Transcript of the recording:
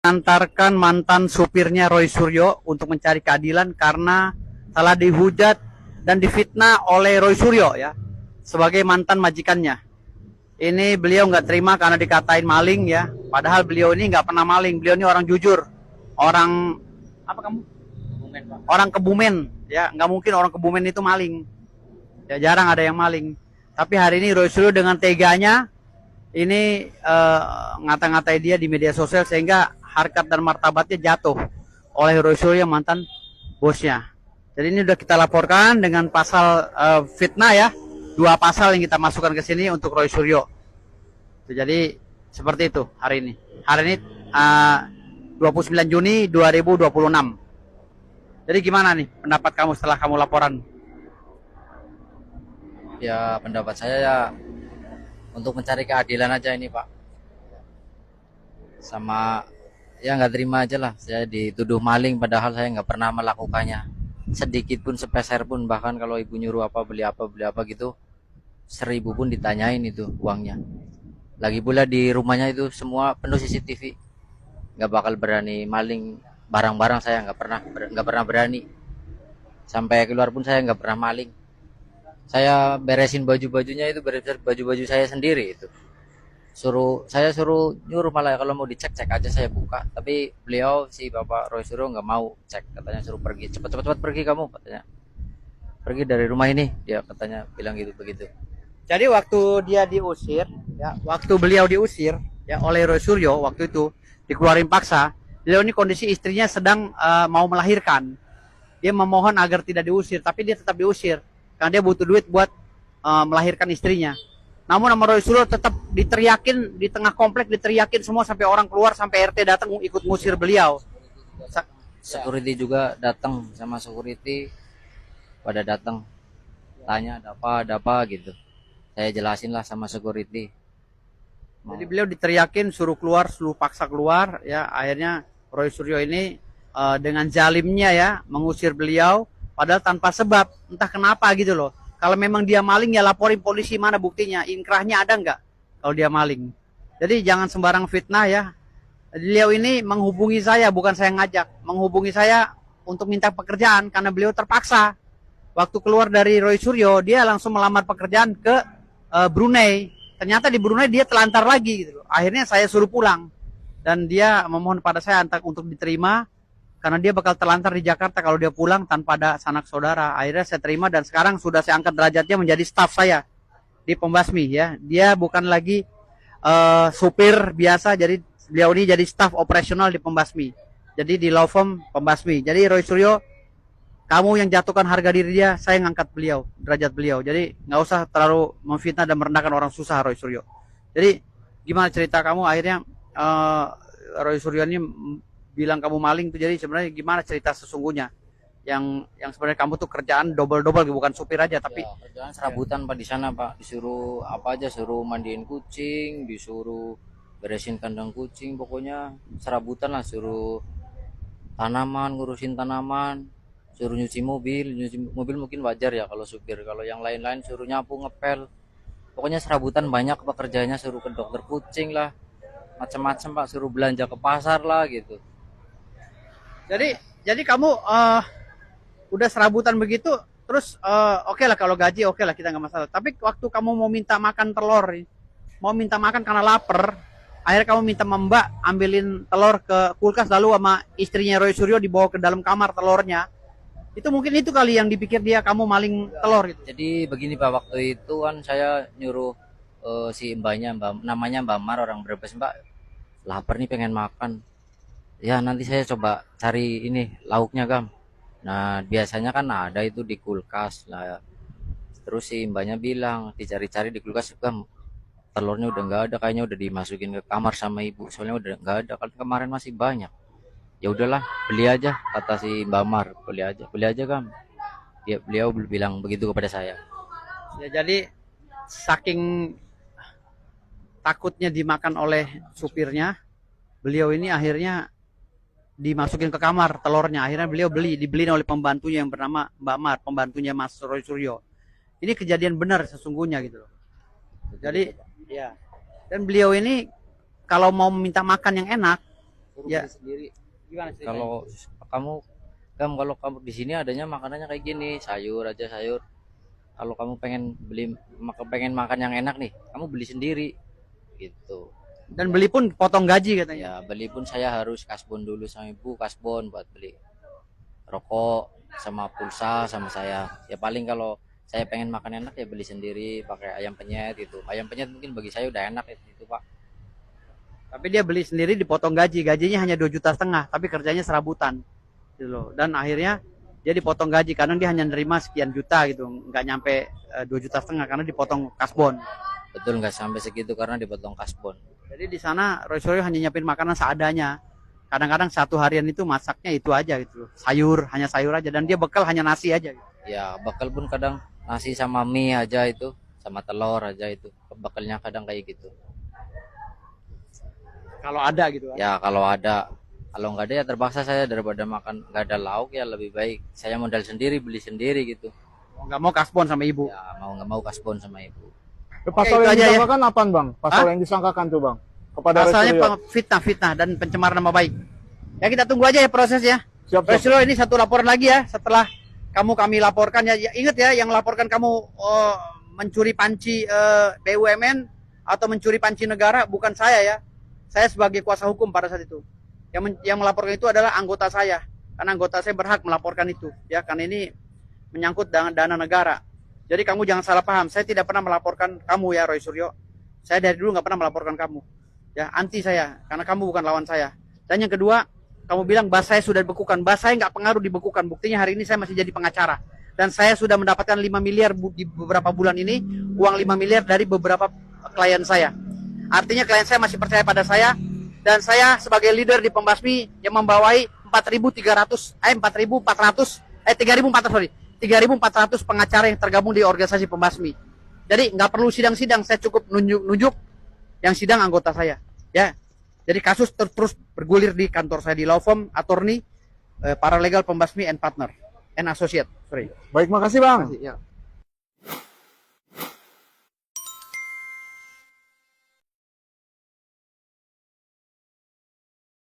Antarkan mantan supirnya Roy Suryo untuk mencari keadilan karena telah dihujat dan difitnah oleh Roy Suryo ya sebagai mantan majikannya. Ini beliau nggak terima karena dikatain maling ya. Padahal beliau ini nggak pernah maling. Beliau ini orang jujur, orang apa kamu? Kebumen, Pak. Orang Kebumen ya. Nggak mungkin orang Kebumen itu maling. Ya jarang ada yang maling. Tapi hari ini Roy Suryo dengan teganya ini ngata-ngatai dia di media sosial sehingga harkat dan martabatnya jatuh oleh Roy Suryo mantan bosnya. Jadi ini sudah kita laporkan dengan pasal fitnah ya. 2 pasal yang kita masukkan ke sini untuk Roy Suryo. Jadi seperti itu hari ini. Hari ini 29 Juni 2026. Jadi gimana nih pendapat kamu setelah kamu laporan? Ya pendapat saya ya untuk mencari keadilan aja ini Pak. Sama ya nggak terima aja lah. Saya dituduh maling padahal saya nggak pernah melakukannya. Sedikit pun sepeser pun, bahkan kalau ibu nyuruh apa beli apa gitu 1000 pun ditanyain itu uangnya. Lagi pula di rumahnya itu semua penuh CCTV. Nggak bakal berani maling barang-barang, saya nggak pernah berani. Sampai keluar pun saya nggak pernah maling. Saya beresin baju-bajunya itu, beresin baju-baju saya sendiri itu. Saya suruh nyuruh malah kalau mau dicek aja saya buka, tapi beliau si Bapak Roy Suryo nggak mau cek, katanya suruh pergi, cepat pergi kamu, katanya pergi dari rumah ini, dia katanya bilang gitu begitu. Jadi waktu dia diusir ya, waktu beliau diusir ya oleh Roy Suryo waktu itu dikeluarin paksa, beliau ini kondisi istrinya sedang mau melahirkan. Dia memohon agar tidak diusir, tapi dia tetap diusir karena dia butuh duit buat melahirkan istrinya. Namun nama Roy Suryo tetap diteriakin di tengah komplek, diteriakin semua sampai orang keluar, sampai RT datang ikut ngusir beliau. Security juga datang, sama security pada datang tanya ada apa gitu. Saya jelasin lah sama security. Jadi beliau diteriakin suruh keluar, suruh paksa keluar ya. Akhirnya Roy Suryo ini dengan zalimnya ya mengusir beliau padahal tanpa sebab, entah kenapa gitu loh. Kalau memang dia maling ya laporin polisi, mana buktinya, inkrahnya ada nggak kalau dia maling. Jadi jangan sembarang fitnah ya. Beliau ini menghubungi saya, bukan saya ngajak, menghubungi saya untuk minta pekerjaan karena beliau terpaksa. Waktu keluar dari Roy Suryo dia langsung melamar pekerjaan ke Brunei. Ternyata di Brunei dia telantar lagi gitu. Akhirnya saya suruh pulang dan dia memohon pada saya untuk diterima karena dia bakal terlantar di Jakarta kalau dia pulang tanpa ada sanak saudara. Akhirnya saya terima dan sekarang sudah saya angkat derajatnya menjadi staf saya di Pembasmi ya. Dia bukan lagi supir biasa, jadi beliau ini jadi staf operasional di Pembasmi. Jadi di law firm Pembasmi. Jadi Roy Suryo, kamu yang jatuhkan harga diri dia, saya ngangkat beliau, derajat beliau. Jadi nggak usah terlalu memfitnah dan merendahkan orang susah Roy Suryo. Jadi gimana cerita kamu akhirnya Roy Suryo ini bilang kamu maling tuh, jadi sebenarnya gimana cerita sesungguhnya yang sebenarnya kamu tuh kerjaan double bukan supir aja tapi ya, kerjaan serabutan Pak di sana Pak, disuruh apa aja, suruh mandiin kucing, disuruh beresin kandang kucing, pokoknya serabutan lah, suruh tanaman, ngurusin tanaman, suruh nyuci mobil mungkin wajar ya kalau supir, kalau yang lain-lain suruh nyapu, ngepel, pokoknya serabutan banyak pekerjaannya, suruh ke dokter kucing lah, macam-macam Pak, suruh belanja ke pasar lah gitu. Jadi kamu udah serabutan begitu, terus oke lah kalau gaji oke lah kita nggak masalah. Tapi waktu kamu mau minta makan telur, mau minta makan karena lapar, akhirnya kamu minta Mbak ambilin telur ke kulkas lalu sama istrinya Roy Suryo dibawa ke dalam kamar telurnya. Itu mungkin itu kali yang dipikir dia kamu maling telur gitu. Jadi begini Pak, waktu itu kan saya nyuruh si mbaknya, namanya Mbak Mar, orang Brebes, Mbak lapar nih pengen makan. Ya nanti saya coba cari ini lauknya Gam. Nah biasanya kan ada itu di kulkas lah. Terus si mbaknya bilang dicari-cari di kulkas Gam, telurnya udah nggak ada, kayaknya udah dimasukin ke kamar sama ibu. Soalnya udah nggak ada, kan kemarin masih banyak. Ya udahlah beli aja, kata si Mbak Mar, beli aja Gam. Beliau bilang begitu kepada saya. Ya jadi saking takutnya dimakan oleh supirnya, beliau ini akhirnya dimasukin ke kamar telurnya. Akhirnya beliau dibeliin oleh pembantunya yang bernama Mbak Mar, pembantunya Mas Roy Suryo. Ini kejadian benar sesungguhnya gitu loh. Jadi ya, dan beliau ini kalau mau minta makan yang enak Suruh Ya. beli sendiri. Gimana ceritanya? Kalau kamu di sini adanya makanannya kayak gini, sayur aja sayur. Kalau kamu pengen makan yang enak nih, kamu beli sendiri gitu. Dan beli pun potong gaji katanya. Ya beli pun saya harus kasbon dulu sama ibu, kasbon buat beli rokok sama pulsa sama saya. Ya paling kalau saya pengen makan enak ya beli sendiri pakai ayam penyet gitu. Ayam penyet mungkin bagi saya udah enak itu Pak. Tapi dia beli sendiri dipotong gaji. Gajinya hanya 2,5 juta, tapi kerjanya serabutan. Gitu loh. Dan akhirnya dia dipotong gaji karena dia hanya nerima sekian juta gitu. Nggak nyampe 2,5 juta karena dipotong kasbon. Betul nggak sampai segitu karena dipotong kasbon. Jadi di sana Roy Suryo hanya nyiapin makanan seadanya. Kadang-kadang satu harian itu masaknya itu aja gitu loh. Sayur, hanya sayur aja. Dan dia bekal hanya nasi aja gitu. Ya bakal pun kadang nasi sama mie aja itu, sama telur aja itu. Bekalnya kadang kayak gitu. Kalau ada gitu kan. Ya kalau ada, kalau nggak ada ya terpaksa saya daripada makan nggak ada lauk ya lebih baik saya modal sendiri beli sendiri gitu. Nggak mau kasbon sama ibu. Ya mau nggak mau kasbon sama ibu. Pasal itu yang aja ya. disangkakan apaan bang? Pasal yang disangkakan tuh bang? Kepada Roy Pasalnya Suryo. fitnah dan pencemaran nama baik. Ya kita tunggu aja ya prosesnya. Siap, Roy siap. Suryo ini satu laporan lagi ya setelah kami laporkan ya. Ingat ya yang laporkan kamu mencuri panci BUMN atau mencuri panci negara bukan saya ya. Saya sebagai kuasa hukum pada saat itu. Yang melaporkan itu adalah anggota saya. Karena anggota saya berhak melaporkan itu ya karena ini menyangkut dana negara. Jadi kamu jangan salah paham. Saya tidak pernah melaporkan kamu ya Roy Suryo. Saya dari dulu nggak pernah melaporkan kamu. Ya anti saya karena kamu bukan lawan saya. Dan yang kedua, kamu bilang bahasa saya sudah dibekukan. Bahasa saya nggak pengaruh dibekukan. Buktinya hari ini saya masih jadi pengacara. Dan saya sudah mendapatkan 5 miliar di beberapa bulan ini. Uang 5 miliar dari beberapa klien saya. Artinya klien saya masih percaya pada saya. Dan saya sebagai leader di Pembasmi yang membawai 3.400 pengacara yang tergabung di organisasi Pembasmi. Jadi nggak perlu sidang-sidang, saya cukup nunjuk yang sidang anggota saya. Ya, jadi kasus terus bergulir di kantor saya di law firm, attorney, paralegal Pembasmi and partner and associate. Sorry. Baik, makasih bang. Ya.